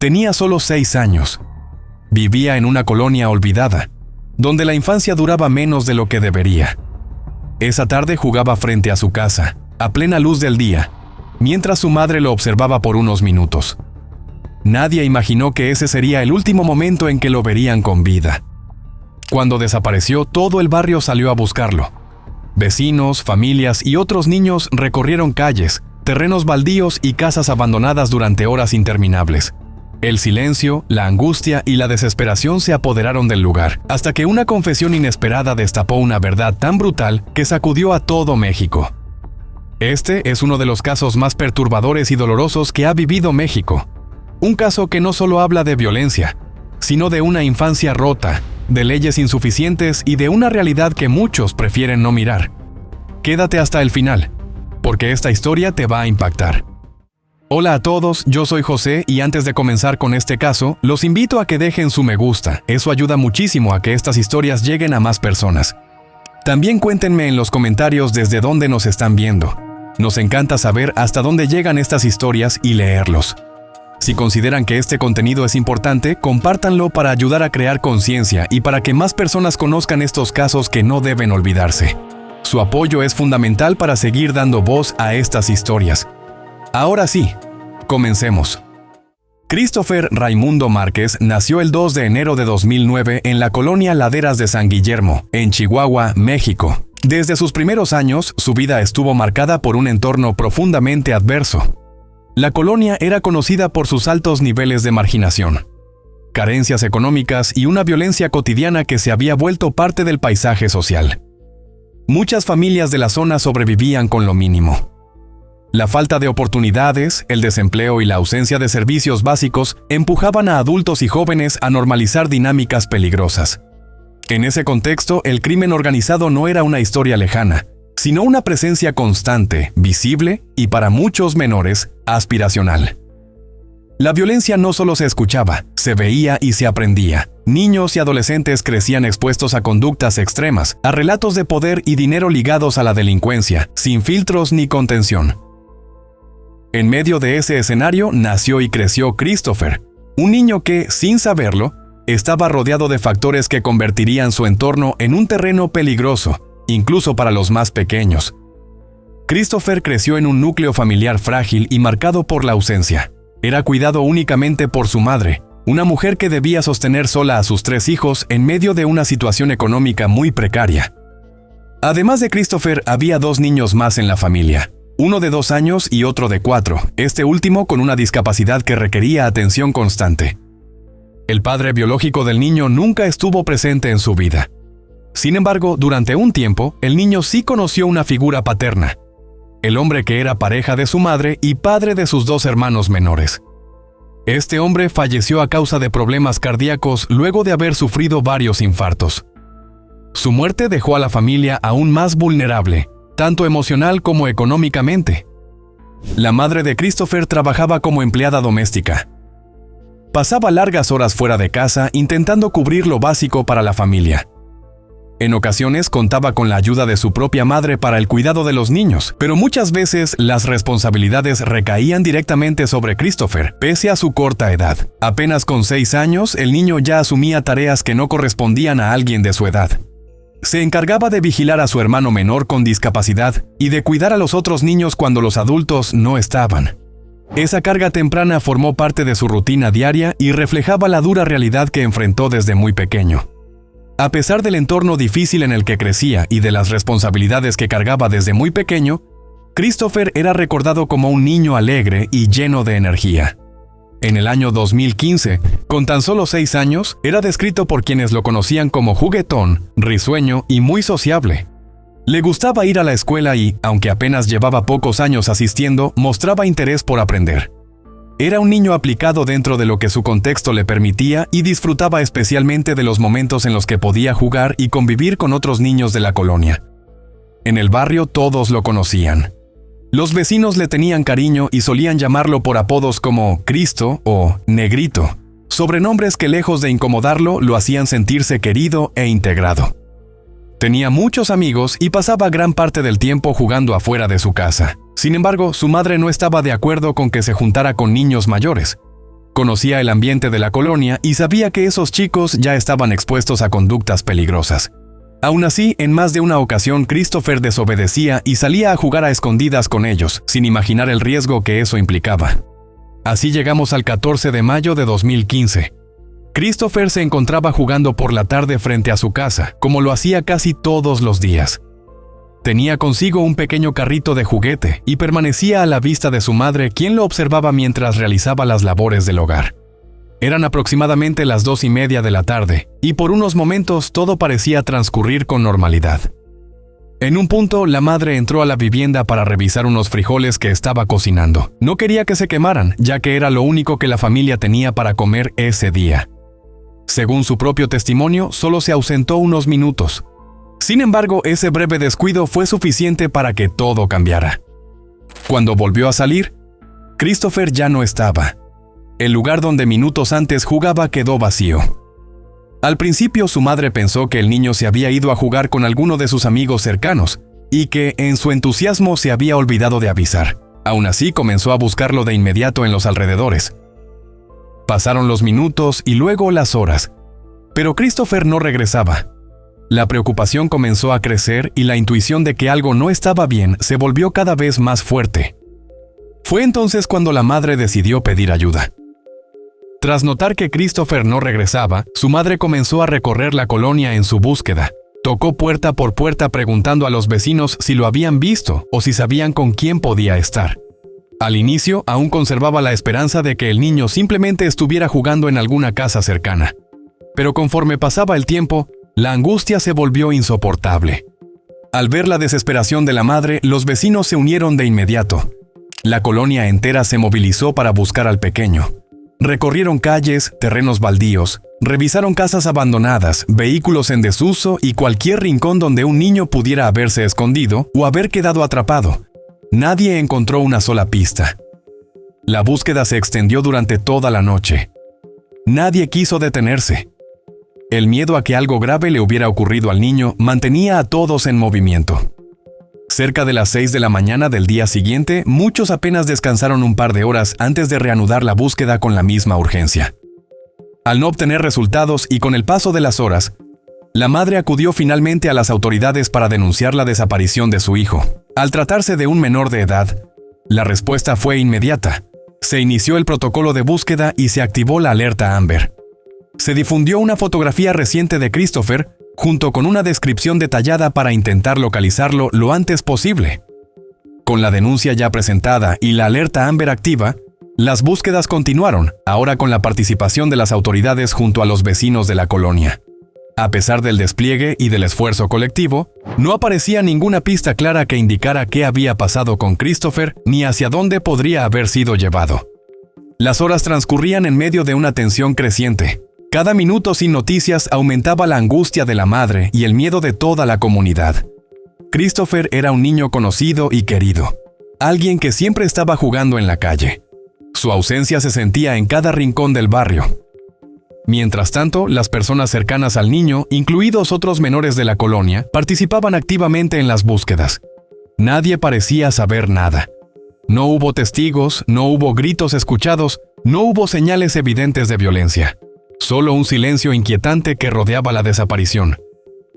Tenía solo 6 años. Vivía en una colonia olvidada, donde la infancia duraba menos de lo que debería. Esa tarde jugaba frente a su casa, a plena luz del día, mientras su madre lo observaba por unos minutos. Nadie imaginó que ese sería el último momento en que lo verían con vida. Cuando desapareció, todo el barrio salió a buscarlo. Vecinos, familias y otros niños recorrieron calles, terrenos baldíos y casas abandonadas durante horas interminables. El silencio, la angustia y la desesperación se apoderaron del lugar, hasta que una confesión inesperada destapó una verdad tan brutal que sacudió a todo México. Este es uno de los casos más perturbadores y dolorosos que ha vivido México. Un caso que no solo habla de violencia, sino de una infancia rota, de leyes insuficientes y de una realidad que muchos prefieren no mirar. Quédate hasta el final, porque esta historia te va a impactar. Hola a todos, yo soy José y antes de comenzar con este caso, los invito a que dejen su me gusta, eso ayuda muchísimo a que estas historias lleguen a más personas. También cuéntenme en los comentarios desde dónde nos están viendo. Nos encanta saber hasta dónde llegan estas historias y leerlos. Si consideran que este contenido es importante, compártanlo para ayudar a crear conciencia y para que más personas conozcan estos casos que no deben olvidarse. Su apoyo es fundamental para seguir dando voz a estas historias. Ahora sí, comencemos. Christopher Raimundo Márquez nació el 2 de enero de 2009 en la colonia Laderas de San Guillermo, en Chihuahua, México. Desde sus primeros años, su vida estuvo marcada por un entorno profundamente adverso. La colonia era conocida por sus altos niveles de marginación, carencias económicas y una violencia cotidiana que se había vuelto parte del paisaje social. Muchas familias de la zona sobrevivían con lo mínimo. La falta de oportunidades, el desempleo y la ausencia de servicios básicos empujaban a adultos y jóvenes a normalizar dinámicas peligrosas. En ese contexto, el crimen organizado no era una historia lejana, sino una presencia constante, visible y para muchos menores, aspiracional. La violencia no solo se escuchaba, se veía y se aprendía. Niños y adolescentes crecían expuestos a conductas extremas, a relatos de poder y dinero ligados a la delincuencia, sin filtros ni contención. En medio de ese escenario nació y creció Christopher, un niño que, sin saberlo, estaba rodeado de factores que convertirían su entorno en un terreno peligroso, incluso para los más pequeños. Christopher creció en un núcleo familiar frágil y marcado por la ausencia. Era cuidado únicamente por su madre, una mujer que debía sostener sola a sus 3 hijos en medio de una situación económica muy precaria. Además de Christopher, había 2 niños más en la familia, uno de 2 años y otro de 4, este último con una discapacidad que requería atención constante. El padre biológico del niño nunca estuvo presente en su vida. Sin embargo, durante un tiempo, el niño sí conoció una figura paterna, el hombre que era pareja de su madre y padre de sus 2 hermanos menores. Este hombre falleció a causa de problemas cardíacos luego de haber sufrido varios infartos. Su muerte dejó a la familia aún más vulnerable, tanto emocional como económicamente. La madre de Christopher trabajaba como empleada doméstica. Pasaba largas horas fuera de casa intentando cubrir lo básico para la familia. En ocasiones contaba con la ayuda de su propia madre para el cuidado de los niños, pero muchas veces las responsabilidades recaían directamente sobre Christopher, pese a su corta edad. Apenas con 6 años, el niño ya asumía tareas que no correspondían a alguien de su edad. Se encargaba de vigilar a su hermano menor con discapacidad y de cuidar a los otros niños cuando los adultos no estaban. Esa carga temprana formó parte de su rutina diaria y reflejaba la dura realidad que enfrentó desde muy pequeño. A pesar del entorno difícil en el que crecía y de las responsabilidades que cargaba desde muy pequeño, Christopher era recordado como un niño alegre y lleno de energía. En el año 2015, con tan solo 6 años, era descrito por quienes lo conocían como juguetón, risueño y muy sociable. Le gustaba ir a la escuela y, aunque apenas llevaba pocos años asistiendo, mostraba interés por aprender. Era un niño aplicado dentro de lo que su contexto le permitía y disfrutaba especialmente de los momentos en los que podía jugar y convivir con otros niños de la colonia. En el barrio todos lo conocían. Los vecinos le tenían cariño y solían llamarlo por apodos como Cristo o Negrito, sobrenombres que lejos de incomodarlo lo hacían sentirse querido e integrado. Tenía muchos amigos y pasaba gran parte del tiempo jugando afuera de su casa. Sin embargo, su madre no estaba de acuerdo con que se juntara con niños mayores. Conocía el ambiente de la colonia y sabía que esos chicos ya estaban expuestos a conductas peligrosas. Aún así, en más de una ocasión Christopher desobedecía y salía a jugar a escondidas con ellos, sin imaginar el riesgo que eso implicaba. Así llegamos al 14 de mayo de 2015. Christopher se encontraba jugando por la tarde frente a su casa, como lo hacía casi todos los días. Tenía consigo un pequeño carrito de juguete y permanecía a la vista de su madre, quien lo observaba mientras realizaba las labores del hogar. Eran aproximadamente las 2:30 de la tarde, y por unos momentos todo parecía transcurrir con normalidad. En un punto, la madre entró a la vivienda para revisar unos frijoles que estaba cocinando. No quería que se quemaran, ya que era lo único que la familia tenía para comer ese día. Según su propio testimonio, solo se ausentó unos minutos. Sin embargo, ese breve descuido fue suficiente para que todo cambiara. Cuando volvió a salir, Christopher ya no estaba. El lugar donde minutos antes jugaba quedó vacío. Al principio, su madre pensó que el niño se había ido a jugar con alguno de sus amigos cercanos y que, en su entusiasmo, se había olvidado de avisar. Aún así, comenzó a buscarlo de inmediato en los alrededores. Pasaron los minutos y luego las horas, pero Christopher no regresaba. La preocupación comenzó a crecer y la intuición de que algo no estaba bien se volvió cada vez más fuerte. Fue entonces cuando la madre decidió pedir ayuda. Tras notar que Christopher no regresaba, su madre comenzó a recorrer la colonia en su búsqueda. Tocó puerta por puerta preguntando a los vecinos si lo habían visto o si sabían con quién podía estar. Al inicio, aún conservaba la esperanza de que el niño simplemente estuviera jugando en alguna casa cercana. Pero conforme pasaba el tiempo, la angustia se volvió insoportable. Al ver la desesperación de la madre, los vecinos se unieron de inmediato. La colonia entera se movilizó para buscar al pequeño. Recorrieron calles, terrenos baldíos, revisaron casas abandonadas, vehículos en desuso y cualquier rincón donde un niño pudiera haberse escondido o haber quedado atrapado. Nadie encontró una sola pista. La búsqueda se extendió durante toda la noche. Nadie quiso detenerse. El miedo a que algo grave le hubiera ocurrido al niño mantenía a todos en movimiento. Cerca de las 6 de la mañana del día siguiente, muchos apenas descansaron un par de horas antes de reanudar la búsqueda con la misma urgencia. Al no obtener resultados y con el paso de las horas, la madre acudió finalmente a las autoridades para denunciar la desaparición de su hijo. Al tratarse de un menor de edad, la respuesta fue inmediata. Se inició el protocolo de búsqueda y se activó la alerta Amber. Se difundió una fotografía reciente de Christopher, junto con una descripción detallada para intentar localizarlo lo antes posible. Con la denuncia ya presentada y la alerta Amber activa, las búsquedas continuaron, ahora con la participación de las autoridades junto a los vecinos de la colonia. A pesar del despliegue y del esfuerzo colectivo, no aparecía ninguna pista clara que indicara qué había pasado con Christopher ni hacia dónde podría haber sido llevado. Las horas transcurrían en medio de una tensión creciente. Cada minuto sin noticias aumentaba la angustia de la madre y el miedo de toda la comunidad. Christopher era un niño conocido y querido, alguien que siempre estaba jugando en la calle. Su ausencia se sentía en cada rincón del barrio. Mientras tanto, las personas cercanas al niño, incluidos otros menores de la colonia, participaban activamente en las búsquedas. Nadie parecía saber nada. No hubo testigos, no hubo gritos escuchados, no hubo señales evidentes de violencia. Solo un silencio inquietante que rodeaba la desaparición.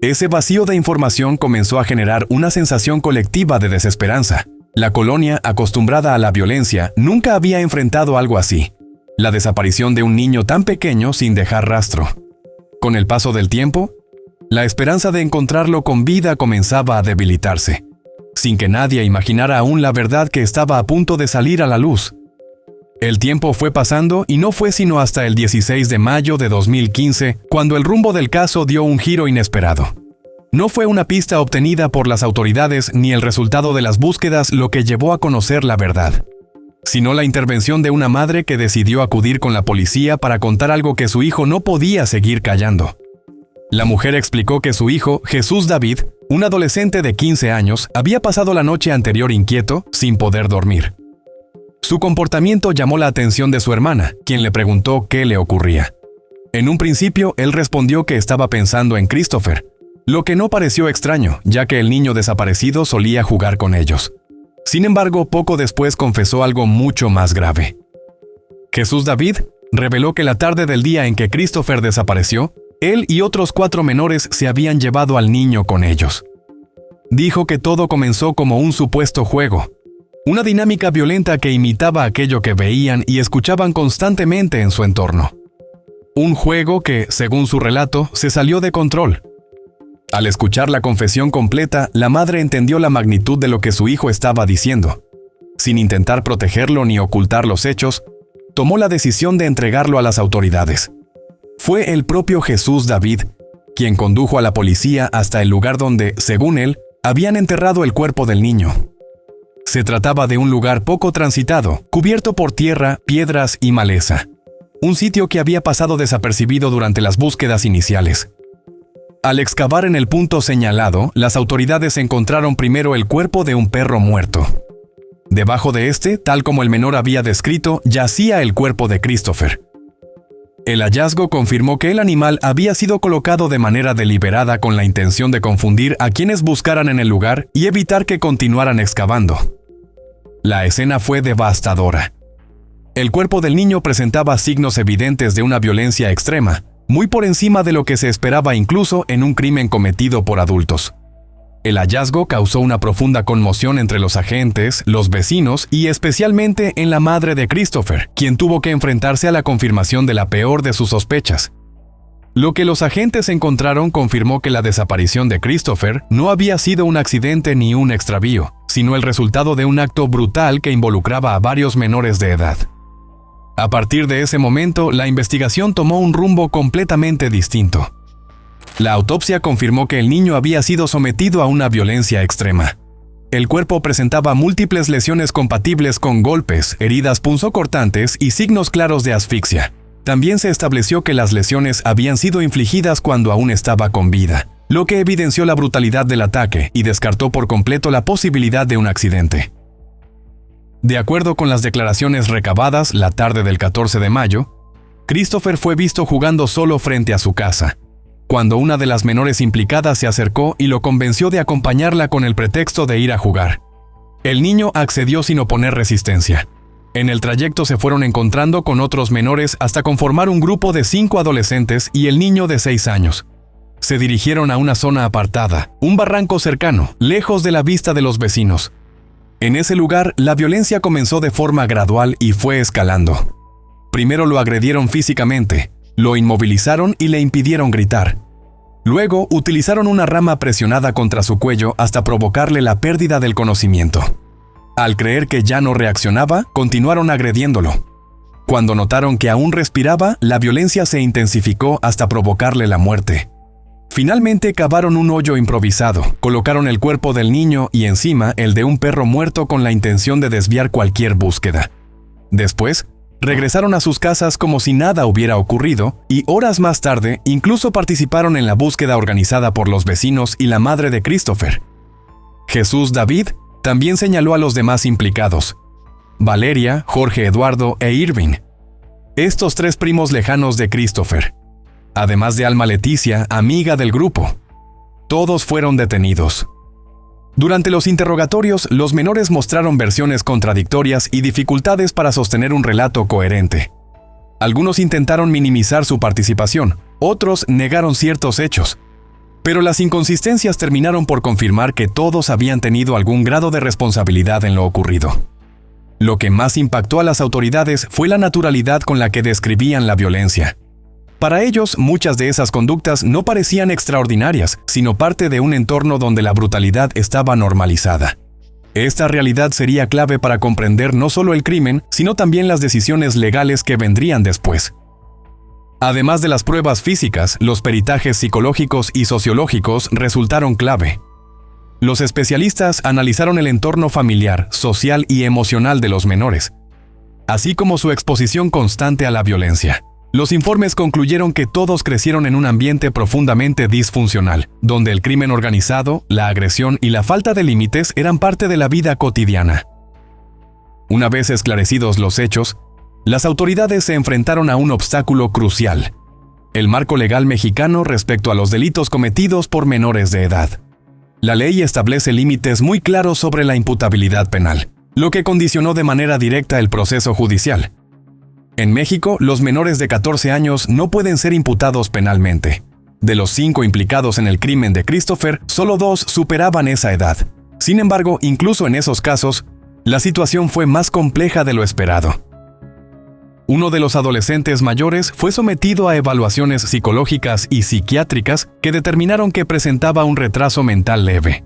Ese vacío de información comenzó a generar una sensación colectiva de desesperanza. La colonia, acostumbrada a la violencia, nunca había enfrentado algo así. La desaparición de un niño tan pequeño sin dejar rastro. Con el paso del tiempo, la esperanza de encontrarlo con vida comenzaba a debilitarse, sin que nadie imaginara aún la verdad que estaba a punto de salir a la luz. El tiempo fue pasando y no fue sino hasta el 16 de mayo de 2015 cuando el rumbo del caso dio un giro inesperado. No fue una pista obtenida por las autoridades ni el resultado de las búsquedas lo que llevó a conocer la verdad, sino la intervención de una madre que decidió acudir con la policía para contar algo que su hijo no podía seguir callando. La mujer explicó que su hijo, Jesús David, un adolescente de 15 años, había pasado la noche anterior inquieto, sin poder dormir. Su comportamiento llamó la atención de su hermana, quien le preguntó qué le ocurría. En un principio, él respondió que estaba pensando en Christopher, lo que no pareció extraño, ya que el niño desaparecido solía jugar con ellos. Sin embargo, poco después confesó algo mucho más grave. Jesús David reveló que la tarde del día en que Christopher desapareció, él y otros 4 menores se habían llevado al niño con ellos. Dijo que todo comenzó como un supuesto juego, una dinámica violenta que imitaba aquello que veían y escuchaban constantemente en su entorno. Un juego que, según su relato, se salió de control. Al escuchar la confesión completa, la madre entendió la magnitud de lo que su hijo estaba diciendo. Sin intentar protegerlo ni ocultar los hechos, tomó la decisión de entregarlo a las autoridades. Fue el propio Jesús David quien condujo a la policía hasta el lugar donde, según él, habían enterrado el cuerpo del niño. Se trataba de un lugar poco transitado, cubierto por tierra, piedras y maleza. Un sitio que había pasado desapercibido durante las búsquedas iniciales. Al excavar en el punto señalado, las autoridades encontraron primero el cuerpo de un perro muerto. Debajo de este, tal como el menor había descrito, yacía el cuerpo de Christopher. El hallazgo confirmó que el animal había sido colocado de manera deliberada con la intención de confundir a quienes buscaran en el lugar y evitar que continuaran excavando. La escena fue devastadora. El cuerpo del niño presentaba signos evidentes de una violencia extrema, muy por encima de lo que se esperaba incluso en un crimen cometido por adultos. El hallazgo causó una profunda conmoción entre los agentes, los vecinos y especialmente en la madre de Christopher, quien tuvo que enfrentarse a la confirmación de la peor de sus sospechas. Lo que los agentes encontraron confirmó que la desaparición de Christopher no había sido un accidente ni un extravío, sino el resultado de un acto brutal que involucraba a varios menores de edad. A partir de ese momento, la investigación tomó un rumbo completamente distinto. La autopsia confirmó que el niño había sido sometido a una violencia extrema. El cuerpo presentaba múltiples lesiones compatibles con golpes, heridas punzocortantes y signos claros de asfixia. También se estableció que las lesiones habían sido infligidas cuando aún estaba con vida, lo que evidenció la brutalidad del ataque y descartó por completo la posibilidad de un accidente. De acuerdo con las declaraciones recabadas la tarde del 14 de mayo, Christopher fue visto jugando solo frente a su casa, cuando una de las menores implicadas se acercó y lo convenció de acompañarla con el pretexto de ir a jugar. El niño accedió sin oponer resistencia. En el trayecto se fueron encontrando con otros menores hasta conformar un grupo de 5 adolescentes y el niño de 6 años. Se dirigieron a una zona apartada, un barranco cercano, lejos de la vista de los vecinos. En ese lugar, la violencia comenzó de forma gradual y fue escalando. Primero lo agredieron físicamente, lo inmovilizaron y le impidieron gritar. Luego, utilizaron una rama presionada contra su cuello hasta provocarle la pérdida del conocimiento. Al creer que ya no reaccionaba, continuaron agrediéndolo. Cuando notaron que aún respiraba, la violencia se intensificó hasta provocarle la muerte. Finalmente cavaron un hoyo improvisado, colocaron el cuerpo del niño y encima el de un perro muerto con la intención de desviar cualquier búsqueda. Después, regresaron a sus casas como si nada hubiera ocurrido y horas más tarde incluso participaron en la búsqueda organizada por los vecinos y la madre de Christopher. Jesús David también señaló a los demás implicados: Valeria, Jorge Eduardo e Irving. Estos 3 primos lejanos de Christopher. Además de Alma Leticia, amiga del grupo. Todos fueron detenidos. Durante los interrogatorios, los menores mostraron versiones contradictorias y dificultades para sostener un relato coherente. Algunos intentaron minimizar su participación, otros negaron ciertos hechos. Pero las inconsistencias terminaron por confirmar que todos habían tenido algún grado de responsabilidad en lo ocurrido. Lo que más impactó a las autoridades fue la naturalidad con la que describían la violencia. Para ellos, muchas de esas conductas no parecían extraordinarias, sino parte de un entorno donde la brutalidad estaba normalizada. Esta realidad sería clave para comprender no solo el crimen, sino también las decisiones legales que vendrían después. Además de las pruebas físicas, los peritajes psicológicos y sociológicos resultaron clave. Los especialistas analizaron el entorno familiar, social y emocional de los menores, así como su exposición constante a la violencia. Los informes concluyeron que todos crecieron en un ambiente profundamente disfuncional, donde el crimen organizado, la agresión y la falta de límites eran parte de la vida cotidiana. Una vez esclarecidos los hechos, las autoridades se enfrentaron a un obstáculo crucial: el marco legal mexicano respecto a los delitos cometidos por menores de edad. La ley establece límites muy claros sobre la imputabilidad penal, lo que condicionó de manera directa el proceso judicial. En México, los menores de 14 años no pueden ser imputados penalmente. De los 5 implicados en el crimen de Christopher, solo 2 superaban esa edad. Sin embargo, incluso en esos casos, la situación fue más compleja de lo esperado. Uno de los adolescentes mayores fue sometido a evaluaciones psicológicas y psiquiátricas que determinaron que presentaba un retraso mental leve.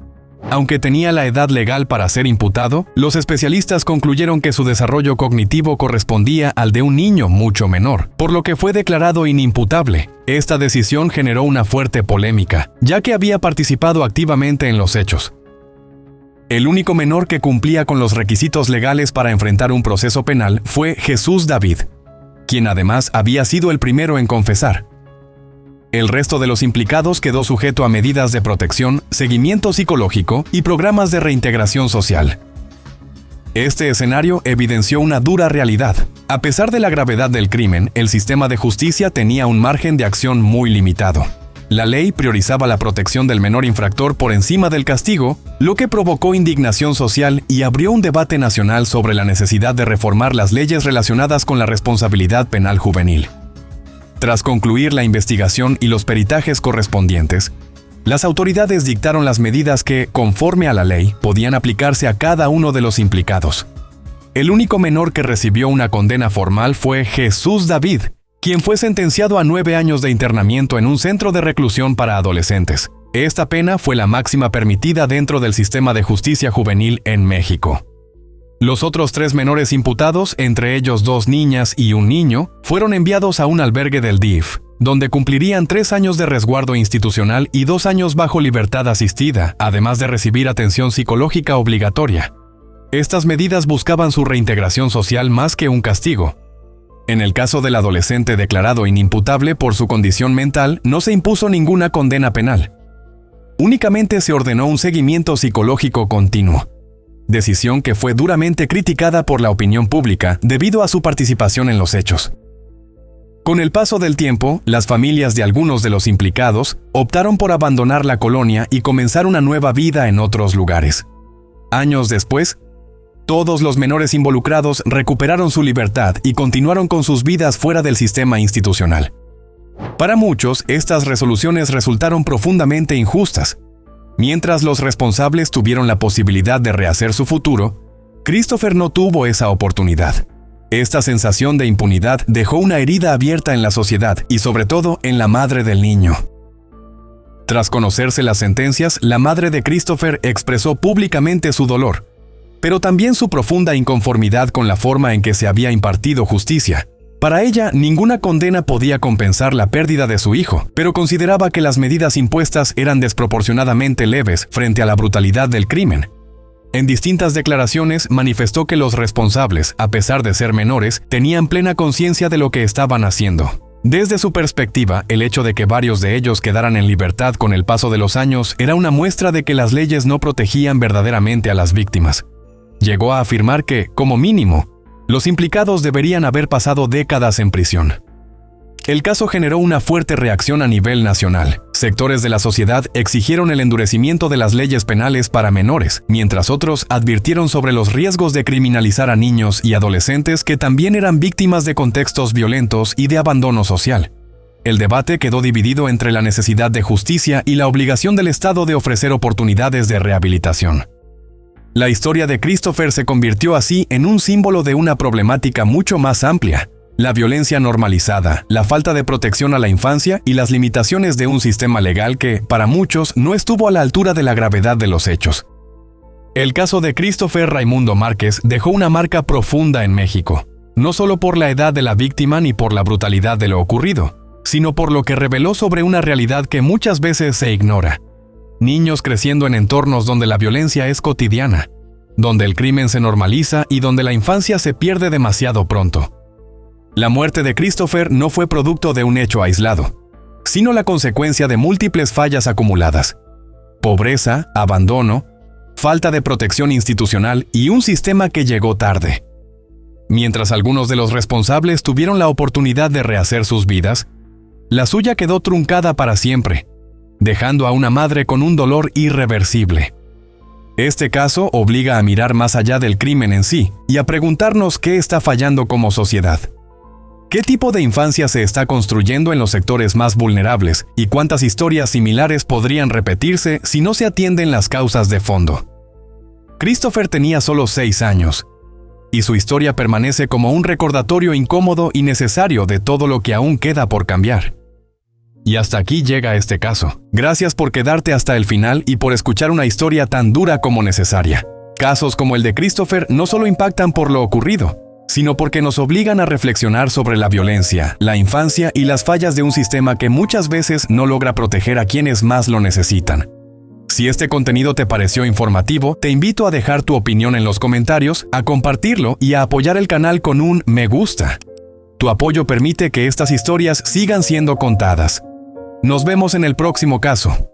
Aunque tenía la edad legal para ser imputado, los especialistas concluyeron que su desarrollo cognitivo correspondía al de un niño mucho menor, por lo que fue declarado inimputable. Esta decisión generó una fuerte polémica, ya que había participado activamente en los hechos. El único menor que cumplía con los requisitos legales para enfrentar un proceso penal fue Jesús David, quien además había sido el primero en confesar. El resto de los implicados quedó sujeto a medidas de protección, seguimiento psicológico y programas de reintegración social. Este escenario evidenció una dura realidad. A pesar de la gravedad del crimen, el sistema de justicia tenía un margen de acción muy limitado. La ley priorizaba la protección del menor infractor por encima del castigo, lo que provocó indignación social y abrió un debate nacional sobre la necesidad de reformar las leyes relacionadas con la responsabilidad penal juvenil. Tras concluir la investigación y los peritajes correspondientes, las autoridades dictaron las medidas que, conforme a la ley, podían aplicarse a cada uno de los implicados. El único menor que recibió una condena formal fue Jesús David, quien fue sentenciado a 9 años de internamiento en un centro de reclusión para adolescentes. Esta pena fue la máxima permitida dentro del sistema de justicia juvenil en México. Los otros 3 menores imputados, entre ellos 2 niñas y un niño, fueron enviados a un albergue del DIF, donde cumplirían 3 años de resguardo institucional y 2 años bajo libertad asistida, además de recibir atención psicológica obligatoria. Estas medidas buscaban su reintegración social más que un castigo. En el caso del adolescente declarado inimputable por su condición mental, no se impuso ninguna condena penal. Únicamente se ordenó un seguimiento psicológico continuo, decisión que fue duramente criticada por la opinión pública debido a su participación en los hechos. Con el paso del tiempo, las familias de algunos de los implicados optaron por abandonar la colonia y comenzar una nueva vida en otros lugares. Años después, todos los menores involucrados recuperaron su libertad y continuaron con sus vidas fuera del sistema institucional. Para muchos, estas resoluciones resultaron profundamente injustas. Mientras los responsables tuvieron la posibilidad de rehacer su futuro, Christopher no tuvo esa oportunidad. Esta sensación de impunidad dejó una herida abierta en la sociedad y sobre todo en la madre del niño. Tras conocerse las sentencias, la madre de Christopher expresó públicamente su dolor, pero también su profunda inconformidad con la forma en que se había impartido justicia. Para ella, ninguna condena podía compensar la pérdida de su hijo, pero consideraba que las medidas impuestas eran desproporcionadamente leves frente a la brutalidad del crimen. En distintas declaraciones manifestó que los responsables, a pesar de ser menores, tenían plena conciencia de lo que estaban haciendo. Desde su perspectiva, el hecho de que varios de ellos quedaran en libertad con el paso de los años era una muestra de que las leyes no protegían verdaderamente a las víctimas. Llegó a afirmar que, como mínimo, los implicados deberían haber pasado décadas en prisión. El caso generó una fuerte reacción a nivel nacional. Sectores de la sociedad exigieron el endurecimiento de las leyes penales para menores, mientras otros advirtieron sobre los riesgos de criminalizar a niños y adolescentes que también eran víctimas de contextos violentos y de abandono social. El debate quedó dividido entre la necesidad de justicia y la obligación del Estado de ofrecer oportunidades de rehabilitación. La historia de Christopher se convirtió así en un símbolo de una problemática mucho más amplia: la violencia normalizada, la falta de protección a la infancia y las limitaciones de un sistema legal que, para muchos, no estuvo a la altura de la gravedad de los hechos. El caso de Christopher Raimundo Márquez dejó una marca profunda en México, no solo por la edad de la víctima ni por la brutalidad de lo ocurrido, sino por lo que reveló sobre una realidad que muchas veces se ignora. Niños creciendo en entornos donde la violencia es cotidiana, donde el crimen se normaliza y donde la infancia se pierde demasiado pronto. La muerte de Christopher no fue producto de un hecho aislado, sino la consecuencia de múltiples fallas acumuladas: pobreza, abandono, falta de protección institucional y un sistema que llegó tarde. Mientras algunos de los responsables tuvieron la oportunidad de rehacer sus vidas, la suya quedó truncada para siempre, dejando a una madre con un dolor irreversible. Este caso obliga a mirar más allá del crimen en sí y a preguntarnos qué está fallando como sociedad. ¿Qué tipo de infancia se está construyendo en los sectores más vulnerables y cuántas historias similares podrían repetirse si no se atienden las causas de fondo? Christopher tenía solo 6 años, y su historia permanece como un recordatorio incómodo y necesario de todo lo que aún queda por cambiar. Y hasta aquí llega este caso. Gracias por quedarte hasta el final y por escuchar una historia tan dura como necesaria. Casos como el de Christopher no solo impactan por lo ocurrido, sino porque nos obligan a reflexionar sobre la violencia, la infancia y las fallas de un sistema que muchas veces no logra proteger a quienes más lo necesitan. Si este contenido te pareció informativo, te invito a dejar tu opinión en los comentarios, a compartirlo y a apoyar el canal con un me gusta. Tu apoyo permite que estas historias sigan siendo contadas. Nos vemos en el próximo caso.